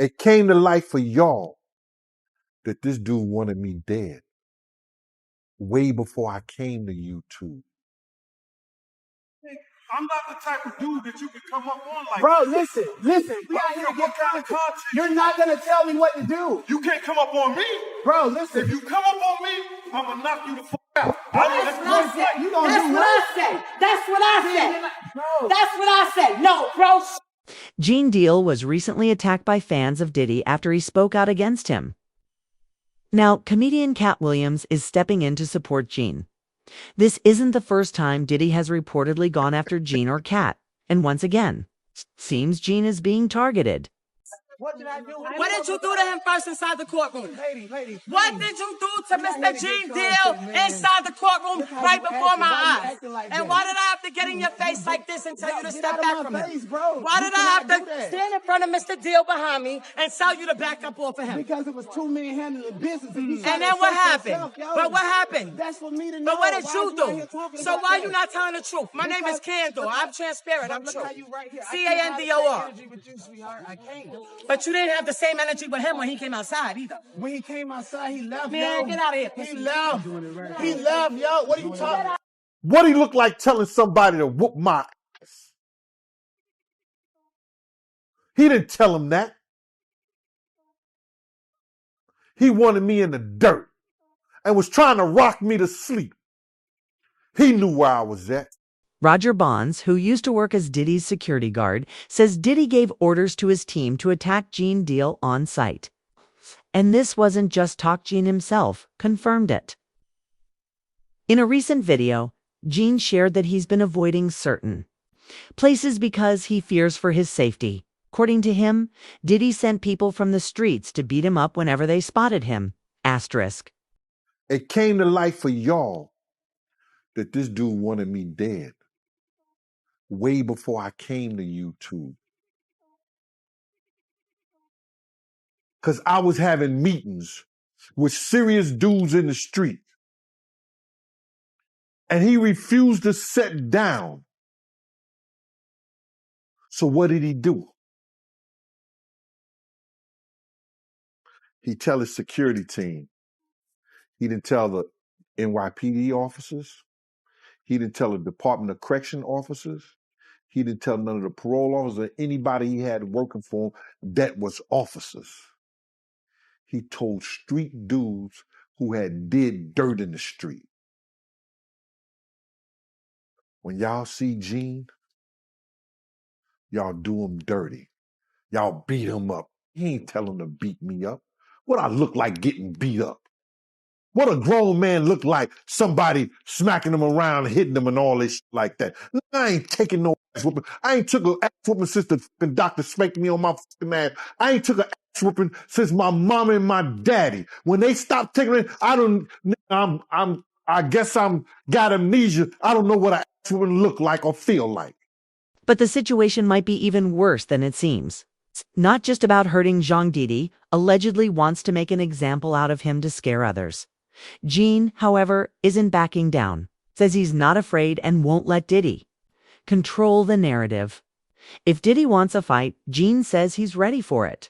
It came to light for y'all that this dude wanted me dead way before I came to YouTube. I'm not the type of dude that you can come up on like Bro, listen. We out here to get content. You're not going to tell me what to do. You can't come up on me. Bro, listen. If you come up on me, I'm going to knock you the fuck out. That's what I said. That's what I said. That's what I said. No, bro. Gene Deal was recently attacked by fans of Diddy after he spoke out against him. Now, comedian Katt Williams is stepping in to support Gene. This isn't the first time Diddy has reportedly gone after Gene or Katt. And once again, seems Gene is being targeted. What did I do? What did you do to him first inside the courtroom? Lady. What did you do to Mr. Gene Deal inside the courtroom right before my eyes? And why did I have to get in your face like this and tell you to step back from him? Why did I have to stand in front of Mr. Deal behind me and tell you to back up off of him? Because it was two men handling business. And then what happened? But what happened? That's for me to know. But what did you do? So why are you not telling the truth? My name is Candor. I'm transparent. I'm true. Candor. I can't. But you didn't have the same energy with him when he came outside either. When he came outside, he left. Man, get out of here. He left. He left, yo. What are you talking about? What he look like telling somebody to whoop my ass? He didn't tell him that. He wanted me in the dirt and was trying to rock me to sleep. He knew where I was at. Roger Bonds, who used to work as Diddy's security guard, says Diddy gave orders to his team to attack Gene Deal on site. And this wasn't just talk. Gene himself confirmed it. In a recent video, Gene shared that he's been avoiding certain places because he fears for his safety. According to him, Diddy sent people from the streets to beat him up whenever they spotted him. Asterisk. It came to light for y'all that this dude wanted me dead way before I came to YouTube. Because I was having meetings with serious dudes in the street. And he refused to sit down. So what did he do? He tell his security team. He didn't tell the NYPD officers. He didn't tell the Department of Correction officers. He didn't tell none of the parole officers or anybody he had working for him that was officers. He told street dudes who had did dirt in the street. When y'all see Gene, y'all do him dirty. Y'all beat him up. He ain't tell him to beat me up. What I look like getting beat up? What a grown man look like? Somebody smacking him around, hitting him and all this shit like that. I ain't taking no ass whooping. I ain't took an ass whooping since the fucking doctor spanked me on my fucking ass. I ain't took an ass whooping since my mom and my daddy. When they stopped taking it, I guess I'm got amnesia. I don't know what an ass whooping look like or feel like. But the situation might be even worse than it seems. It's not just about hurting Jean. Diddy allegedly wants to make an example out of him to scare others. Gene, however, isn't backing down, says he's not afraid and won't let Diddy control the narrative. If Diddy wants a fight, Gene says he's ready for it.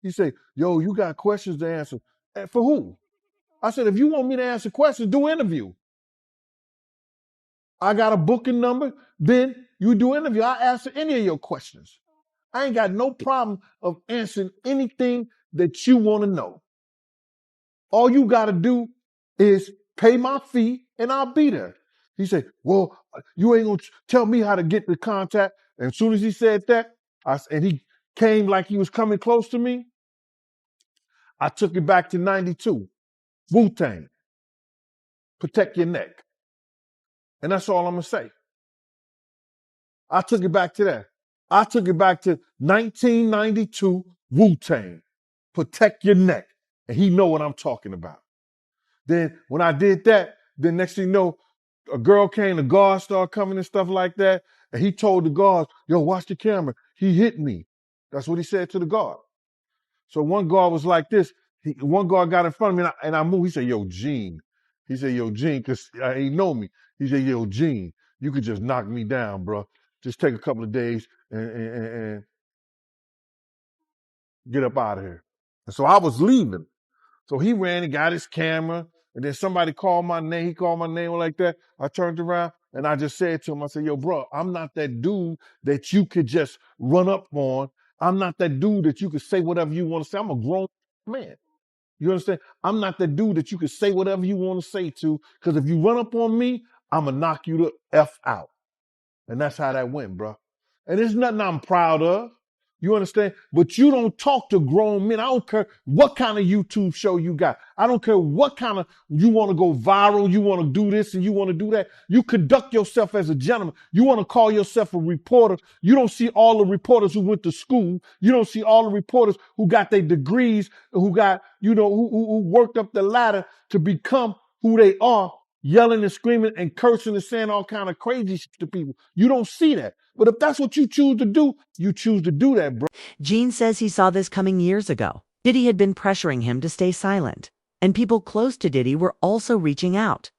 He say, yo, you got questions to answer. For who? I said, if you want me to answer questions, do interview. I got a booking number, then you do interview. I answer any of your questions. I ain't got no problem of answering anything that you want to know. All you got to do is pay my fee and I'll be there. He said, well, you ain't going to tell me how to get the contact. And as soon as he said that, and he came like he was coming close to me, I took it back to 92. Wu-Tang. Protect your neck. And that's all I'm going to say. I took it back to that. I took it back to 1992 Wu-Tang. Protect your neck. And he know what I'm talking about. Then when I did that, then next thing you know, a girl came, the guards started coming and stuff like that. And he told the guards, yo, watch the camera. He hit me. That's what he said to the guard. So one guard was like this. One guard got in front of me and I moved. He said, yo, Gene. He said, yo, Gene, because he know me. He said, yo, Gene, you could just knock me down, bro. Just take a couple of days and Get up out of here. And so I was leaving. So he ran and got his camera, and then somebody called my name. He called my name like that. I turned around and I just said to him, I said, yo, bro, I'm not that dude that you could just run up on. I'm not that dude that you could say whatever you want to say. I'm a grown man. You understand? I'm not that dude that you could say whatever you want to say to, because if you run up on me, I'm going to knock you the F out. And that's how that went, bro. And there's nothing I'm proud of. You understand? But you don't talk to grown men. I don't care what kind of YouTube show you got. I don't care what kind of, you want to go viral, you want to do this and you want to do that. You conduct yourself as a gentleman. You want to call yourself a reporter. You don't see all the reporters who went to school. You don't see all the reporters who got their degrees, who got, who worked up the ladder to become who they are, yelling and screaming and cursing and saying all kind of crazy shit to people. You don't see that. But if that's what you choose to do, you choose to do that, bro. Gene says he saw this coming years ago. Diddy had been pressuring him to stay silent, and people close to Diddy were also reaching out,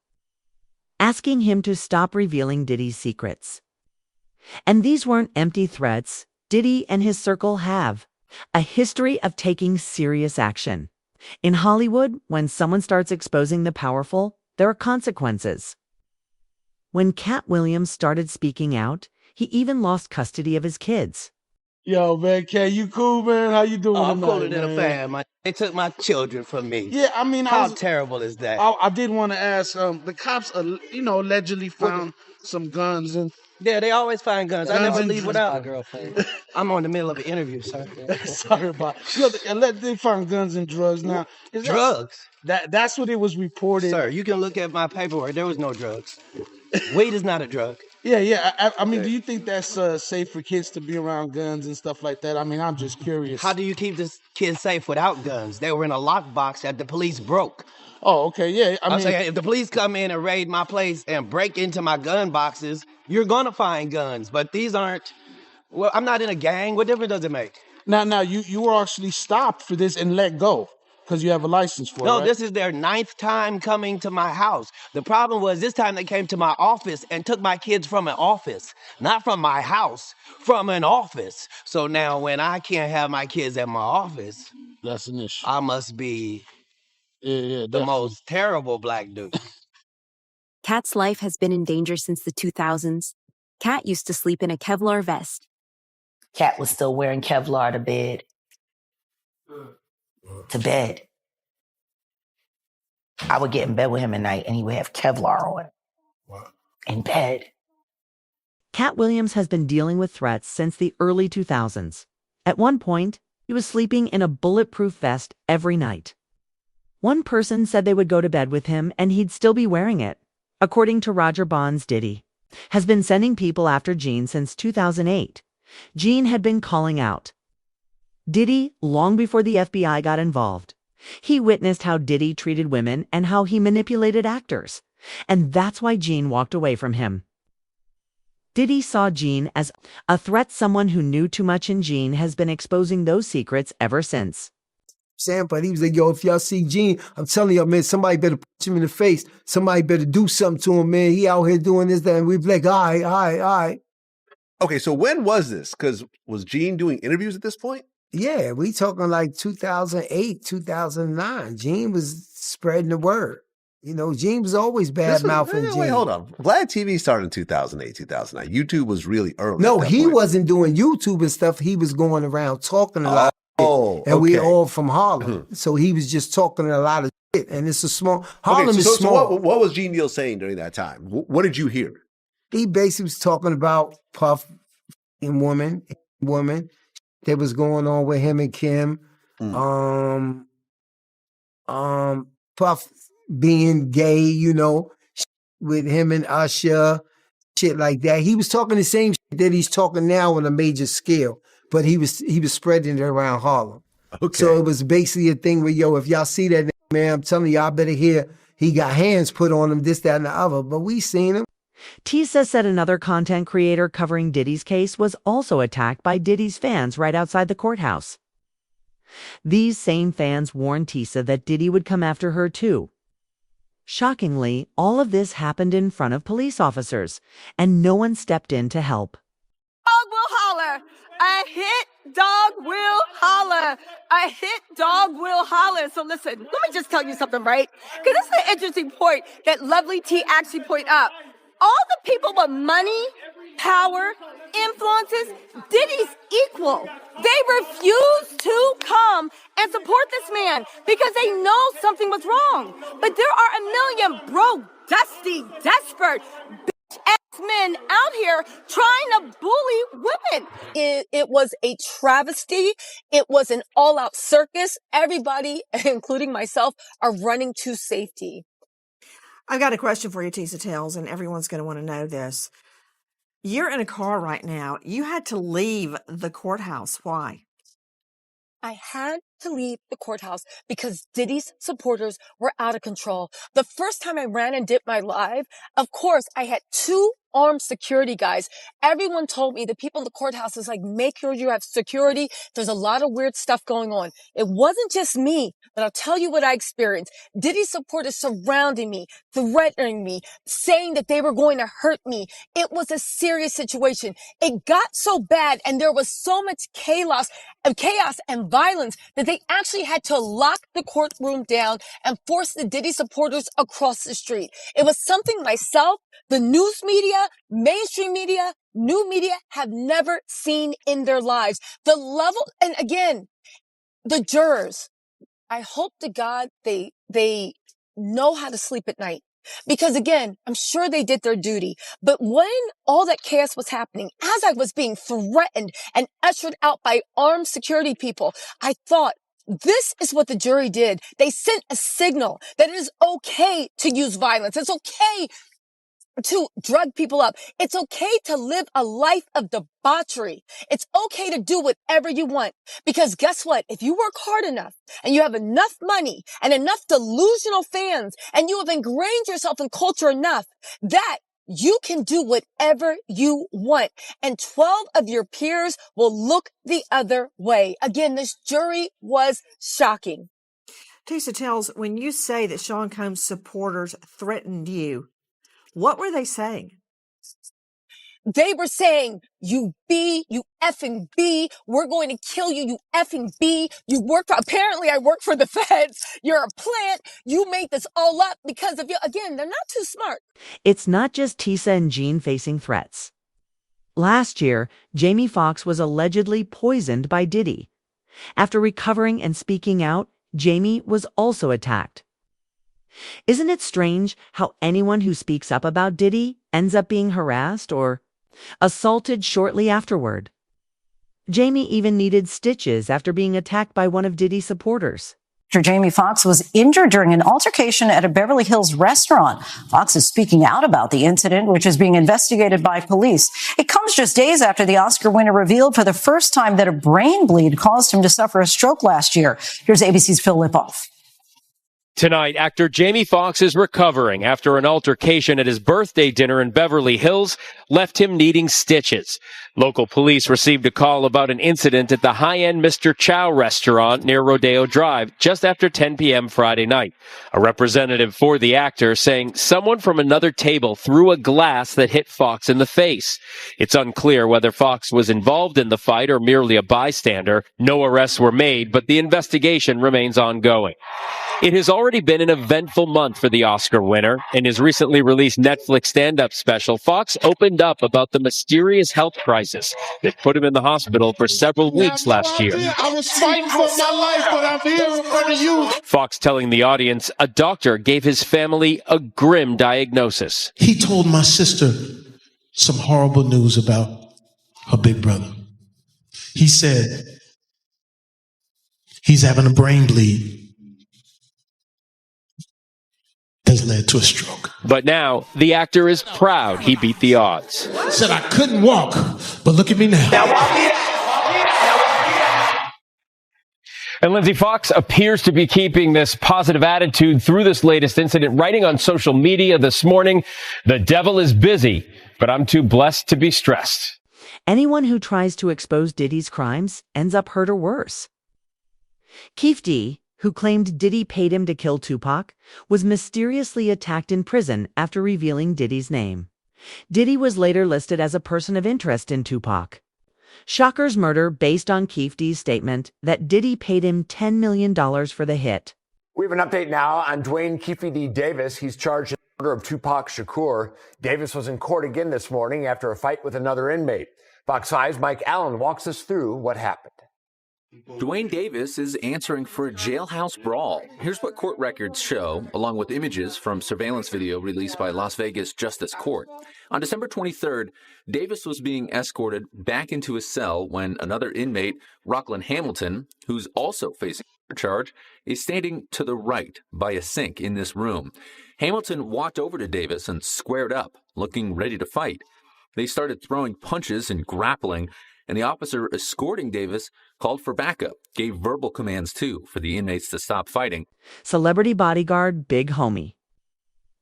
asking him to stop revealing Diddy's secrets. And these weren't empty threats. Diddy and his circle have a history of taking serious action. In Hollywood, when someone starts exposing the powerful, there are consequences. When Katt Williams started speaking out, he even lost custody of his kids. Yo, man, K, you cool, man? How you doing I'm tonight, cooler than a fan. They took my children from me. Yeah, I mean, How terrible is that? I did want to ask, the cops, allegedly found some guns and... Yeah, they always find guns. I never leave without my a girlfriend. I'm on the middle of an interview, sir. Sorry about it. They found guns and drugs now. Drugs? That's what it was reported. Sir, you can look at my paperwork. There was no drugs. Weed is not a drug. Yeah. I mean, do you think that's safe for kids to be around guns and stuff like that? I mean, I'm just curious. How do you keep this kid safe without guns? They were in a lockbox that the police broke. Oh, okay, yeah. I'm saying, if the police come in and raid my place and break into my gun boxes, you're gonna find guns. But these aren't. Well, I'm not in a gang. What difference does it make? Now, you were actually stopped for this and let go because you have a license for it. No, right? this is their 9th time coming to my house. The problem was this time they came to my office and took my kids from an office, not from my house, from an office. So now when I can't have my kids at my office, That's an issue. I must be the most terrible black dude. Katt's life has been in danger since the 2000s. Katt used to sleep in a Kevlar vest. Katt was still wearing Kevlar to bed. I would get in bed with him at night and he would have Kevlar on. What? In bed. Katt Williams has been dealing with threats since the early 2000s. At one point, he was sleeping in a bulletproof vest every night. One person said they would go to bed with him and he'd still be wearing it. According to Roger Bond's Diddy, has been sending people after Gene since 2008. Gene had been calling out Diddy long before the FBI got involved. He witnessed how Diddy treated women and how he manipulated actors. And that's why Gene walked away from him. Diddy saw Gene as a threat. Someone who knew too much, and Gene has been exposing those secrets ever since. But he was like, yo, if y'all see Gene, I'm telling y'all, man, somebody better punch him in the face. Somebody better do something to him, man. He out here doing this, that. And we'd be like, all right. Okay, so when was this? Because was Gene doing interviews at this point? Yeah, we talking like 2008, 2009. Gene was spreading the word. Gene was always bad-mouthing Gene. Wait, hold on. Vlad TV started in 2008, 2009. YouTube was really early. No, he wasn't doing YouTube and stuff. He was going around talking a lot. And we all from Harlem. So he was just talking a lot of shit. And it's a small, Harlem is small. So what was Gene Deal saying during that time? What did you hear? He basically was talking about Puff and woman that was going on with him and Kim. Puff being gay, with him and Usher, shit like that. He was talking the same shit that he's talking now on a major scale. But he was spreading it around Harlem. Okay. So it was basically a thing where, yo, if y'all see that, man, I'm telling y'all better hear he got hands put on him, this, that, and the other. But we seen him. Tisa said another content creator covering Diddy's case was also attacked by Diddy's fans right outside the courthouse. These same fans warned Tisa that Diddy would come after her too. Shockingly, all of this happened in front of police officers, and no one stepped in to help. Dog will holler. A hit dog will holler. A hit dog will holler. So listen, let me just tell you something, right? Because this is an interesting point that Lovely T actually point out. All the people with money, power, influences, Diddy's equal. They refuse to come and support this man because they know something was wrong. But there are a million broke, dusty, desperate, bitch-ass men out here trying to bully women. It was a travesty. It was an all-out circus. Everybody, including myself, are running to safety. I've got a question for you, Tisa Tells, and everyone's going to want to know this. You're in a car right now. You had to leave the courthouse. Why? I had to leave the courthouse because Diddy's supporters were out of control. The first time I ran and did my live, of course, I had 2 armed security guys. Everyone told me, the people in the courthouse is like, make sure you have security. There's a lot of weird stuff going on. It wasn't just me, but I'll tell you what I experienced. Diddy's supporters surrounding me, threatening me, saying that they were going to hurt me. It was a serious situation. It got so bad and there was so much chaos and violence that they actually had to lock the courtroom down and force the Diddy supporters across the street. It was something myself, the news media, mainstream media, new media have never seen in their lives. The level, and again, the jurors, I hope to God they know how to sleep at night. Because again, I'm sure they did their duty. But when all that chaos was happening, as I was being threatened and ushered out by armed security people, I thought, this is what the jury did. They sent a signal that it is okay to use violence. It's okay to drug people up. It's okay to live a life of debauchery. It's okay to do whatever you want. Because guess what? If you work hard enough and you have enough money and enough delusional fans and you have ingrained yourself in culture enough that you can do whatever you want. And 12 of your peers will look the other way. Again, this jury was shocking. Tisa Tells, when you say that Sean Combs supporters threatened you, what were they saying? They were saying, you effing B, we're going to kill you, you effing B. Apparently I work for the feds. You're a plant. You made this all up because of you. Again, they're not too smart. It's not just Tisa and Jean facing threats. Last year, Jamie Foxx was allegedly poisoned by Diddy. After recovering and speaking out, Jamie was also attacked. Isn't it strange how anyone who speaks up about Diddy ends up being harassed or assaulted shortly afterward? Jamie even needed stitches after being attacked by one of Diddy's supporters. Jamie Foxx was injured during an altercation at a Beverly Hills restaurant. Foxx is speaking out about the incident, which is being investigated by police. It comes just days after the Oscar winner revealed for the first time that a brain bleed caused him to suffer a stroke last year. Here's ABC's Phil Lipoff. Tonight, actor Jamie Foxx is recovering after an altercation at his birthday dinner in Beverly Hills left him needing stitches. Local police received a call about an incident at the high-end Mr. Chow restaurant near Rodeo Drive just after 10 p.m. Friday night. A representative for the actor saying someone from another table threw a glass that hit Foxx in the face. It's unclear whether Foxx was involved in the fight or merely a bystander. No arrests were made, but the investigation remains ongoing. It has already been an eventful month for the Oscar winner. In his recently released Netflix stand-up special, Foxx opened up about the mysterious health crisis that put him in the hospital for several weeks last year. I was fighting for my life, but I'm here in front of you. Foxx telling the audience a doctor gave his family a grim diagnosis. He told my sister some horrible news about her big brother. He said he's having a brain bleed. Has led to a stroke. But now, the actor is proud he beat the odds. Said I couldn't walk, but look at me now. And Lindsay, Foxx appears to be keeping this positive attitude through this latest incident, writing on social media this morning, "The devil is busy, but I'm too blessed to be stressed." Anyone who tries to expose Diddy's crimes ends up hurt or worse. Keefe D., who claimed Diddy paid him to kill Tupac, was mysteriously attacked in prison after revealing Diddy's name. Diddy was later listed as a person of interest in Tupac. Shocker's murder based on Keefe D's statement that Diddy paid him $10 million for the hit. We have an update now on Dwayne Keefe D. Davis. He's charged in the murder of Tupac Shakur. Davis was in court again this morning after a fight with another inmate. Fox 5's Mike Allen walks us through what happened. Dwayne Davis is answering for a jailhouse brawl. Here's what court records show, along with images from surveillance video released by Las Vegas Justice Court. On December 23rd, Davis was being escorted back into his cell when another inmate, Rockland Hamilton, who's also facing a charge, is standing to the right by a sink in this room. Hamilton walked over to Davis and squared up, looking ready to fight. They started throwing punches and grappling, and the officer escorting Davis called for backup, gave verbal commands too for the inmates to stop fighting. Celebrity bodyguard Big Homie.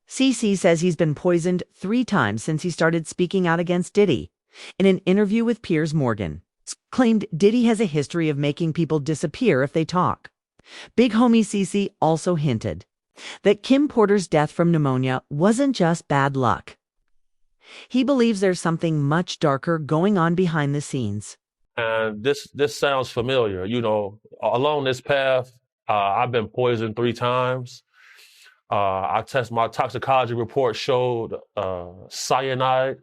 CC says he's been poisoned 3 times since he started speaking out against Diddy. In an interview with Piers Morgan, claimed Diddy has a history of making people disappear if they talk. Big Homie CC also hinted that Kim Porter's death from pneumonia wasn't just bad luck. He believes there's something much darker going on behind the scenes. And this sounds familiar. You know, along this path, I've been poisoned 3 times. My toxicology report showed cyanide.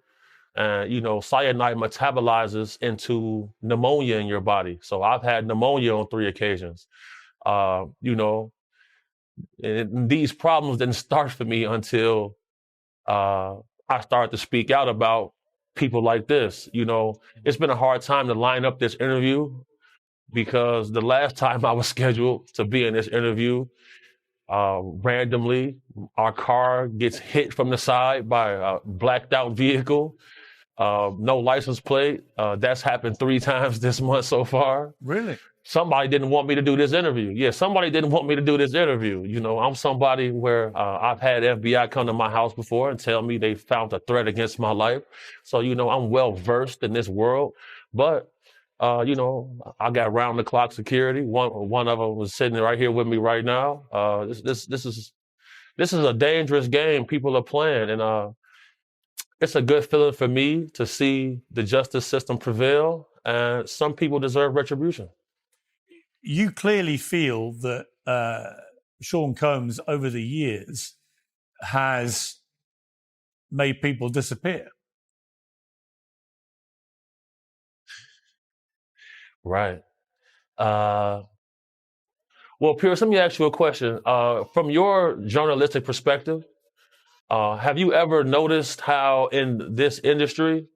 And, you know, cyanide metabolizes into pneumonia in your body. So I've had pneumonia on 3 occasions. You know, and these problems didn't start for me until I started to speak out about people like this. You know, it's been a hard time to line up this interview because the last time I was scheduled to be in this interview, randomly, our car gets hit from the side by a blacked out vehicle. No license plate. That's happened 3 times this month so far. Really? Somebody didn't want me to do this interview. Yeah, somebody didn't want me to do this interview. You know, I'm somebody where I've had FBI come to my house before and tell me they found a threat against my life. So, you know, I'm well versed in this world. But, you know, I got round the clock security. One of them was sitting right here with me right now. This is a dangerous game people are playing, and it's a good feeling for me to see the justice system prevail, and some people deserve retribution. You clearly feel that Sean Combs over the years has made people disappear. Right. Well, Pierce, let me ask you a question. From your journalistic perspective, have you ever noticed how in this industry,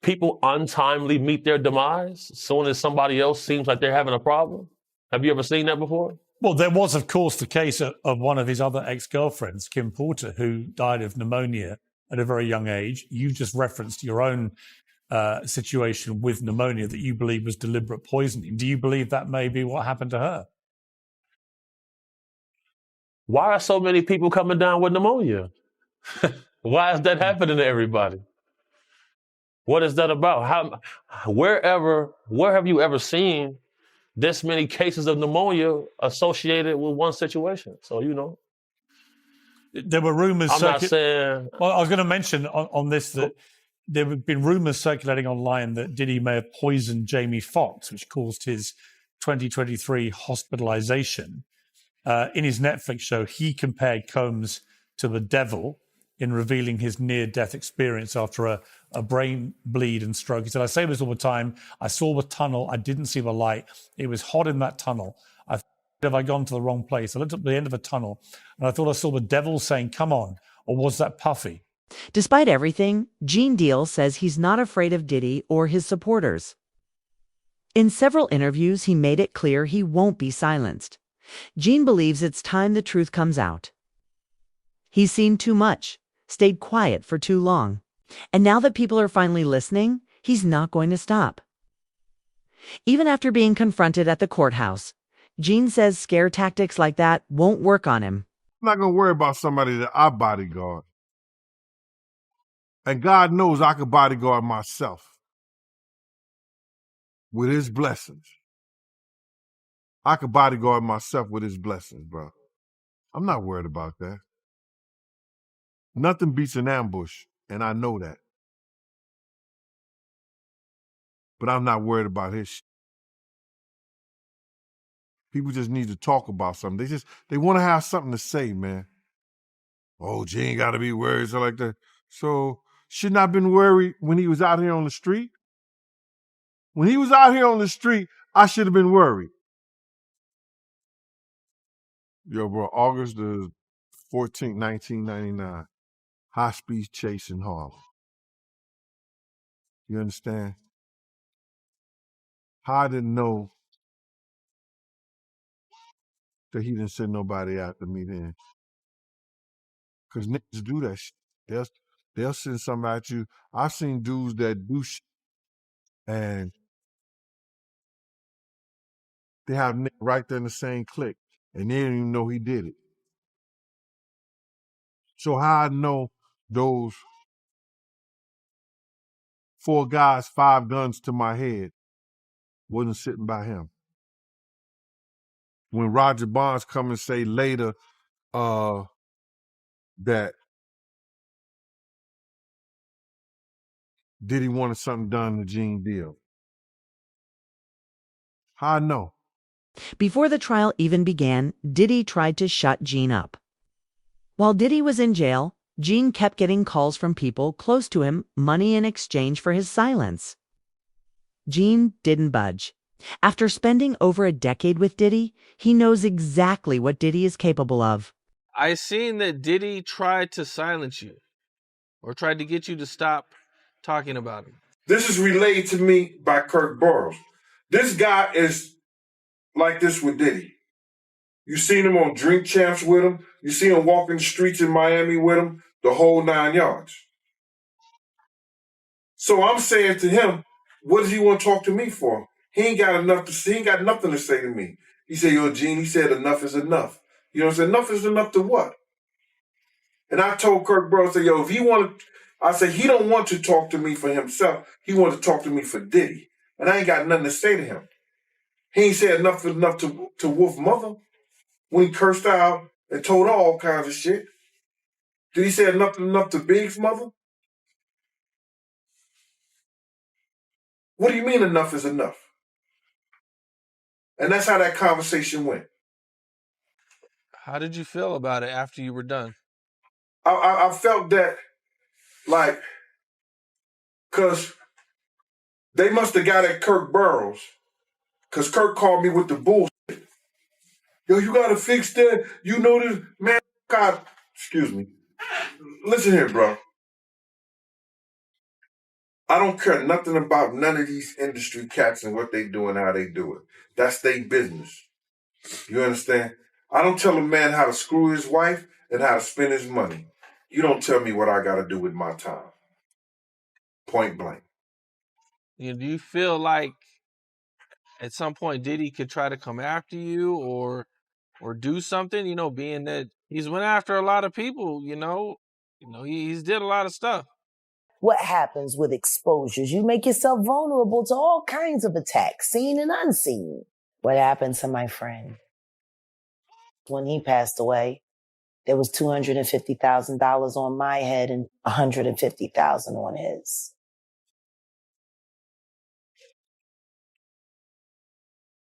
people untimely meet their demise as soon as somebody else seems like they're having a problem? Have you ever seen that before? Well, there was, of course, the case of one of his other ex-girlfriends, Kim Porter, who died of pneumonia at a very young age. You just referenced your own situation with pneumonia that you believe was deliberate poisoning. Do you believe that may be what happened to her? Why are so many people coming down with pneumonia? Why is that happening to everybody? What is that about? Where have you ever seen this many cases of pneumonia associated with one situation? So, you know. There were rumors. I'm not saying. Well, I was going to mention on this that there have been rumors circulating online that Diddy may have poisoned Jamie Foxx, which caused his 2023 hospitalization. In his Netflix show, he compared Combs to the devil in revealing his near-death experience after a brain bleed and stroke. He said, I say this all the time. I saw the tunnel. I didn't see the light. It was hot in that tunnel. I thought, have I gone to the wrong place? I looked at the end of a tunnel, and I thought I saw the devil saying, come on, or was that Puffy? Despite everything, Gene Deal says he's not afraid of Diddy or his supporters. In several interviews, he made it clear he won't be silenced. Gene believes it's time the truth comes out. He's seen too much, stayed quiet for too long, and now that people are finally listening, he's not going to stop. Even after being confronted at the courthouse, Gene says scare tactics like that won't work on him. I'm not going to worry about somebody that I bodyguard. And God knows I can bodyguard myself with his blessings. I can bodyguard myself with his blessings, bro. I'm not worried about that. Nothing beats an ambush, and I know that. but I'm not worried about his shit. People just need to talk about something. They want to have something to say, man. Oh, G ain't got to be worried, so like that. So, shouldn't I have been worried when he was out here on the street? When he was out here on the street, I should have been worried. Yo, bro, August the 14th, 1999. High-speed chase in Harlem. You understand? How I didn't know that he didn't send nobody after me then. Because niggas do that shit. They'll send somebody at you. I've seen dudes that do shit, and they have niggas right there in the same clique, and they didn't even know he did it. So how I know those 4 guys, 5 guns to my head wasn't sitting by him? When Roger Bonds come and say later that Diddy wanted something done to Gene Deal. How I know? Before the trial even began, Diddy tried to shut Gene up. While Diddy was in jail, Gene kept getting calls from people close to him, money in exchange for his silence. Gene didn't budge. After spending over a decade with Diddy, he knows exactly what Diddy is capable of. I seen that Diddy tried to silence you or tried to get you to stop talking about him. This is relayed to me by Kirk Burrows. This guy is like this with Diddy. You seen him on Drink Champs with him. You see him walking the streets in Miami with him, the whole 9 yards. So I'm saying to him, what does he want to talk to me for? He ain't got nothing to say to me. He said, yo, Gene, he said enough is enough. You know what I'm saying? Enough is enough to what? And I told Kirk Burrows, yo, if he wanted, I said, he don't want to talk to me for himself. He wanted to talk to me for Diddy. And I ain't got nothing to say to him. He ain't said enough is enough to Wolf's mother when he cursed out and told her all kinds of shit. Did he say enough to Big's mother? What do you mean enough is enough? And that's how that conversation went. How did you feel about it after you were done? I felt that, like, because they must have got at Kirk Burrows, because Kirk called me with the bullshit. Yo, you got to fix that. You know this. Man, God, excuse me. Listen here, bro. I don't care nothing about none of these industry cats and what they do and how they do it. That's their business. You understand? I don't tell a man how to screw his wife and how to spend his money. You don't tell me what I got to do with my time. Point blank. Do you feel like at some point Diddy could try to come after you or do something, being that he's went after a lot of people, he's did a lot of stuff. What happens with exposures? You make yourself vulnerable to all kinds of attacks, seen and unseen. What happened to my friend? When he passed away, there was $250,000 on my head and $150,000 on his.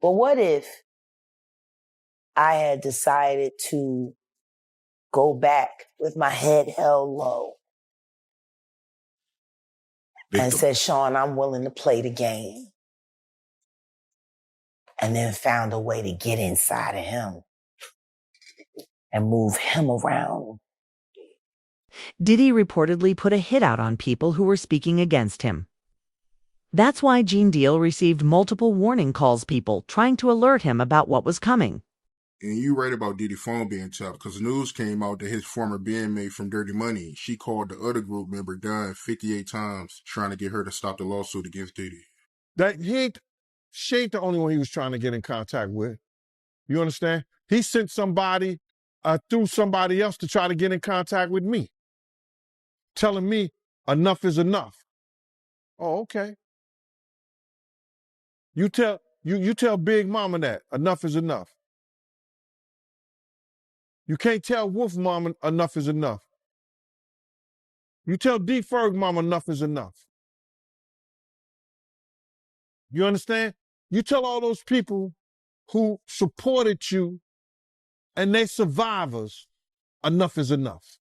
But what if I had decided to go back with my head held low and said, Sean, I'm willing to play the game, and then found a way to get inside of him and move him around? Diddy reportedly put a hit out on people who were speaking against him. That's why Gene Deal received multiple warning calls, people trying to alert him about what was coming. And you right about Diddy's phone being tapped, because news came out that his former bandmate from Dirty Money, she called the other group member Dunn 58 times trying to get her to stop the lawsuit against Diddy. She ain't the only one he was trying to get in contact with. You understand? He sent somebody through somebody else to try to get in contact with me, telling me enough is enough. Oh, okay. You tell Big Mama that enough is enough. You can't tell Wolf Mama enough is enough. You tell D Ferg Mama enough is enough. You understand? You tell all those people who supported you and they survivors, enough is enough.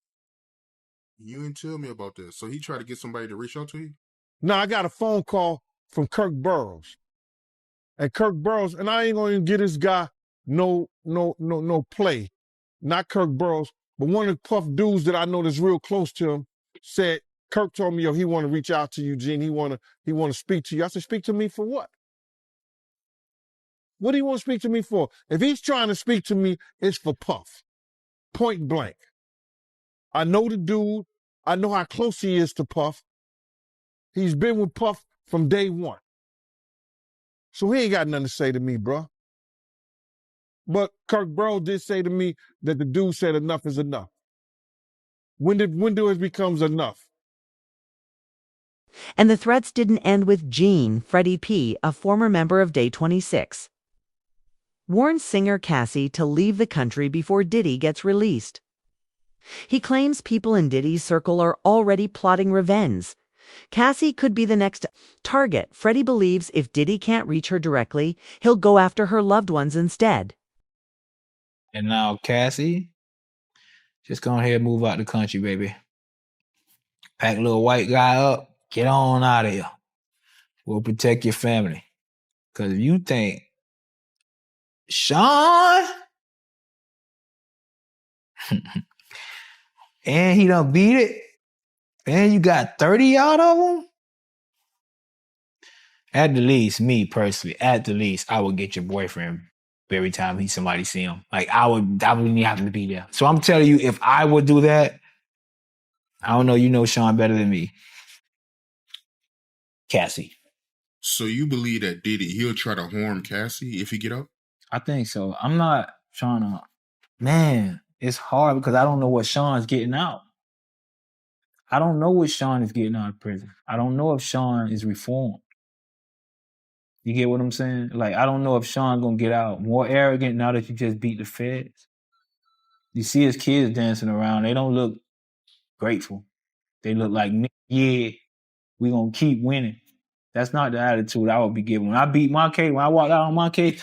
You didn't tell me about that. So he tried to get somebody to reach out to you? Now I got a phone call from Kirk Burrows. And Kirk Burrows, and I ain't gonna even get this guy no play. Not Kirk Burrows, but one of the Puff dudes that I know that's real close to him said, Kirk told me, yo, he want to reach out to you, Gene. He want to speak to you. I said, speak to me for what? What do you want to speak to me for? If he's trying to speak to me, it's for Puff. Point blank. I know the dude. I know how close he is to Puff. He's been with Puff from day one. So he ain't got nothing to say to me, bro. But Kirk Burrows did say to me that the dude said enough is enough. When do it becomes enough? And the threats didn't end with Gene, Freddie P., a former member of Day 26. Warns singer Cassie to leave the country before Diddy gets released. He claims people in Diddy's circle are already plotting revenge. Cassie could be the next target. Freddie believes if Diddy can't reach her directly, he'll go after her loved ones instead. And now Cassie, just go ahead and move out the country, baby. Pack a little white guy up, get on out of here. We'll protect your family. Because if you think Sean, and he done beat it, and you got 30 out of him, at the least, me personally, at the least, I would get your boyfriend every time somebody see him. Like, I wouldn't have to be there. So I'm telling you, if I would do that, I don't know, you know Sean better than me. Cassie. So you believe that Diddy, he'll try to harm Cassie if he get out? I think so. I'm not trying to... Man, it's hard because I don't know what Sean's getting out. I don't know what Sean is getting out of prison. I don't know if Sean is reformed. You get what I'm saying? Like, I don't know if Sean gonna get out more arrogant now that you just beat the feds. You see his kids dancing around. They don't look grateful. They look like, yeah, we gonna keep winning. That's not the attitude I would be giving. When I beat my case, when I walked out on my case,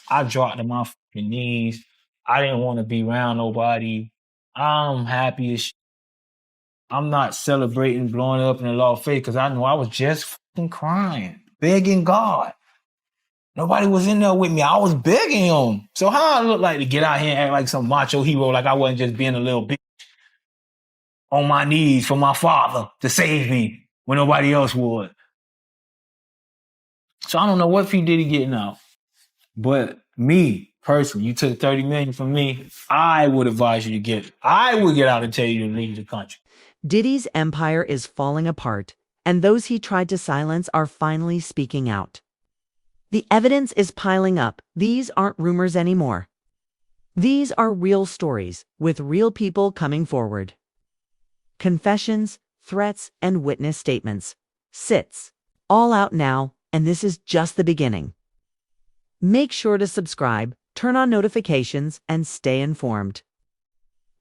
I dropped to my fucking knees. I didn't want to be around nobody. I'm happy as shit. I'm not celebrating blowing up in the law face because I know I was just fucking crying, begging God. Nobody was in there with me. I was begging him. So how I look like to get out here and act like some macho hero, like I wasn't just being a little bitch on my knees for my father to save me when nobody else would. So I don't know what P. Diddy getting out. But me, personally, you took $30 million from me, I would advise you to get it. I would get out and tell you to leave the country. Diddy's empire is falling apart, and those he tried to silence are finally speaking out. The evidence is piling up. These aren't rumors anymore. These are real stories, with real people coming forward. Confessions, threats, and witness statements. Sits. All out now, and this is just the beginning. Make sure to subscribe, turn on notifications, and stay informed.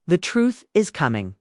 The truth is coming.